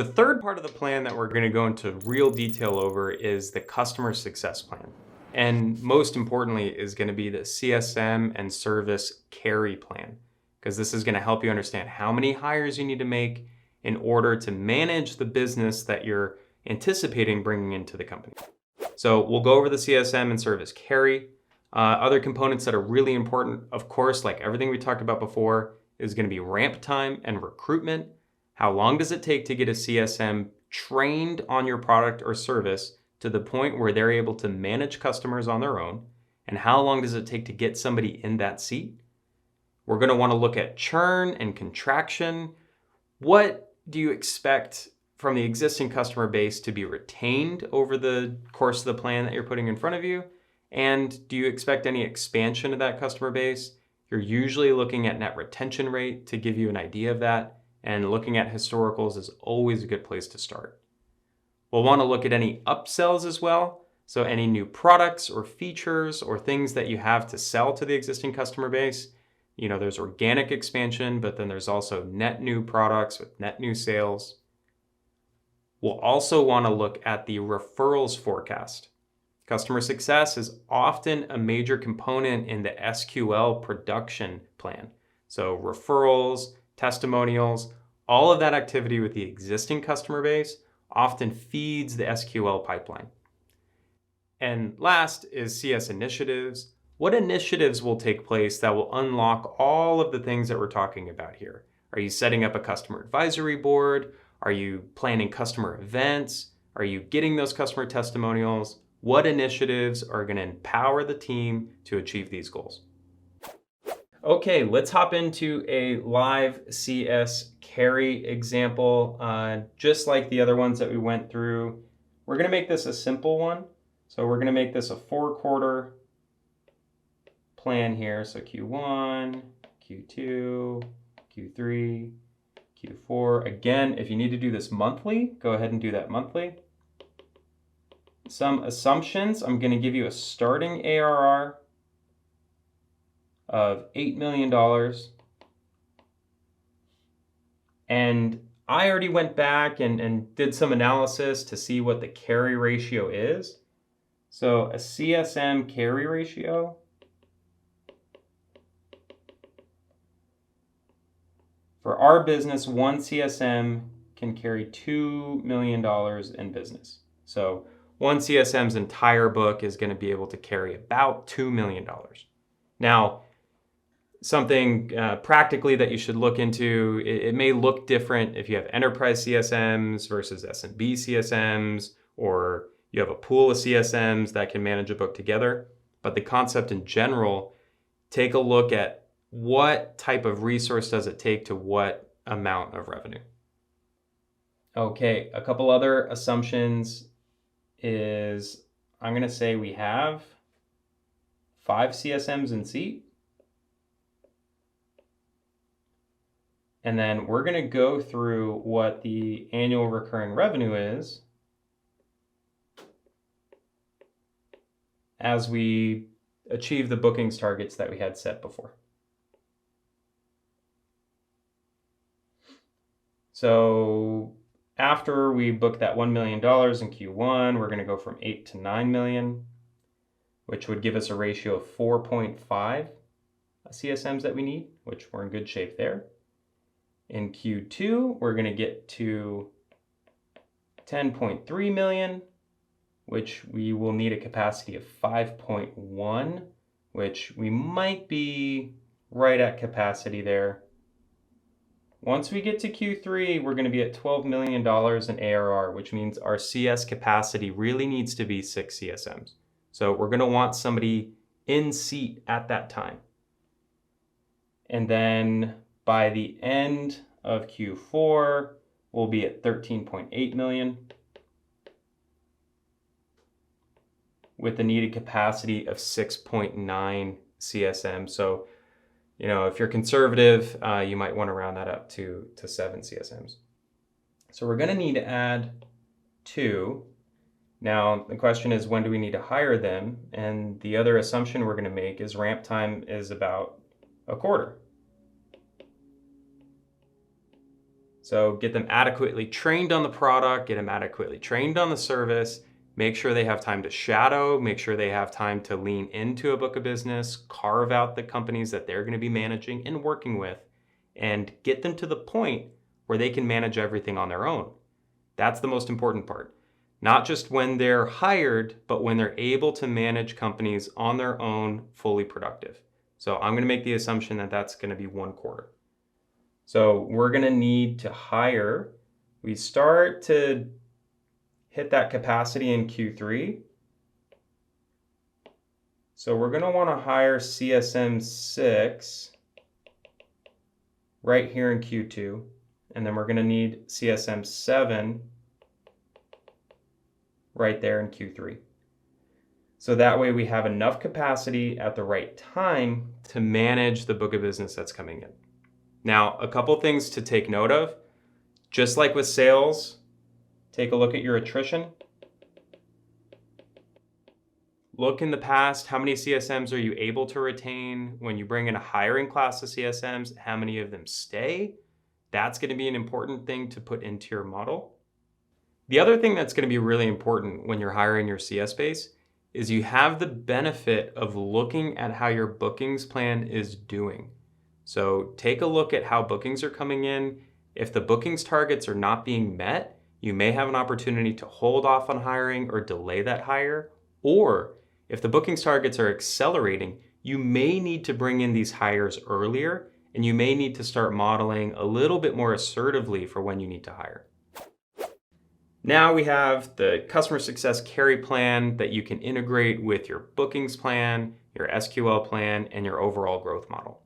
The third part of the plan that we're going to go into real detail over is the customer success plan. And most importantly is going to be the CSM and service carry plan, because this is going to help you understand how many hires you need to make in order to manage the business that you're anticipating bringing into the company. So we'll go over the CSM and service carry. Other components that are really important, of course, like everything we talked about before, is going to be ramp time and recruitment. How long does it take to get a CSM trained on your product or service to the point where they're able to manage customers on their own? And how long does it take to get somebody in that seat? We're going to want to look at churn and contraction. What do you expect from the existing customer base to be retained over the course of the plan that you're putting in front of you? And do you expect any expansion of that customer base? You're usually looking at net retention rate to give you an idea of that. And looking at historicals is always a good place to start. We'll want to look at any upsells as well. So any new products or features or things that you have to sell to the existing customer base. There's organic expansion, but then there's also net new products with net new sales. We'll also want to look at the referrals forecast. Customer success is often a major component in the SQL production plan. So referrals, testimonials, all of that activity with the existing customer base often feeds the SQL pipeline. And last is CS initiatives. What initiatives will take place that will unlock all of the things that we're talking about here? Are you setting up a customer advisory board? Are you planning customer events? Are you getting those customer testimonials? What initiatives are going to empower the team to achieve these goals? Okay, let's hop into a live CS carry example. Just like the other ones that we went through, we're going to make this a simple one. So we're going to make this a 4-quarter plan here. So Q1, Q2, Q3, Q4. Again, if you need to do this monthly, go ahead and do that monthly. Some assumptions. I'm going to give you a starting ARR of $8 million. And I already went back and did some analysis to see what the carry ratio is. So a CSM carry ratio for our business, one CSM can carry $2 million in business. So one CSM's entire book is going to be able to carry about $2 million. Now, something practically that you should look into, it may look different if you have enterprise CSMs versus SMB CSMs, or you have a pool of CSMs that can manage a book together. But the concept in general, take a look at what type of resource does it take to what amount of revenue. Okay, a couple other assumptions is I'm going to say we have 5 CSMs in seat. And then we're going to go through what the annual recurring revenue is as we achieve the bookings targets that we had set before. So after we book that $1 million in Q1, we're going to go from 8 to 9 million, which would give us a ratio of 4.5 CSMs that we need, which we're in good shape there. In Q2, we're going to get to 10.3 million, which we will need a capacity of 5.1, which we might be right at capacity there. Once we get to Q3, we're going to be at $12 million in ARR, which means our CS capacity really needs to be 6 CSMs. So we're going to want somebody in seat at that time. And then by the end of Q4, we'll be at 13.8 million with the needed capacity of 6.9 CSM. So, if you're conservative, you might want to round that up to 7 CSMs. So we're going to need to add 2. Now, the question is, when do we need to hire them? And the other assumption we're going to make is ramp time is about a quarter. So get them adequately trained on the product, get them adequately trained on the service, make sure they have time to shadow, make sure they have time to lean into a book of business, carve out the companies that they're going to be managing and working with, and get them to the point where they can manage everything on their own. That's the most important part. Not just when they're hired, but when they're able to manage companies on their own, fully productive. So I'm going to make the assumption that that's going to be 1 quarter. So we're going to need to hire. We start to hit that capacity in Q3. So we're going to want to hire CSM 6 right here in Q2. And then we're going to need CSM 7 right there in Q3. So that way we have enough capacity at the right time to manage the book of business that's coming in. Now, a couple things to take note of. Just like with sales, take a look at your attrition. Look in the past, how many CSMs are you able to retain? When you bring in a hiring class of CSMs, how many of them stay? That's going to be an important thing to put into your model. The other thing that's going to be really important when you're hiring your CS base is you have the benefit of looking at how your bookings plan is doing. So take a look at how bookings are coming in. If the bookings targets are not being met, you may have an opportunity to hold off on hiring or delay that hire. Or if the bookings targets are accelerating, you may need to bring in these hires earlier, and you may need to start modeling a little bit more assertively for when you need to hire. Now we have the customer success carry plan that you can integrate with your bookings plan, your SQL plan, and your overall growth model.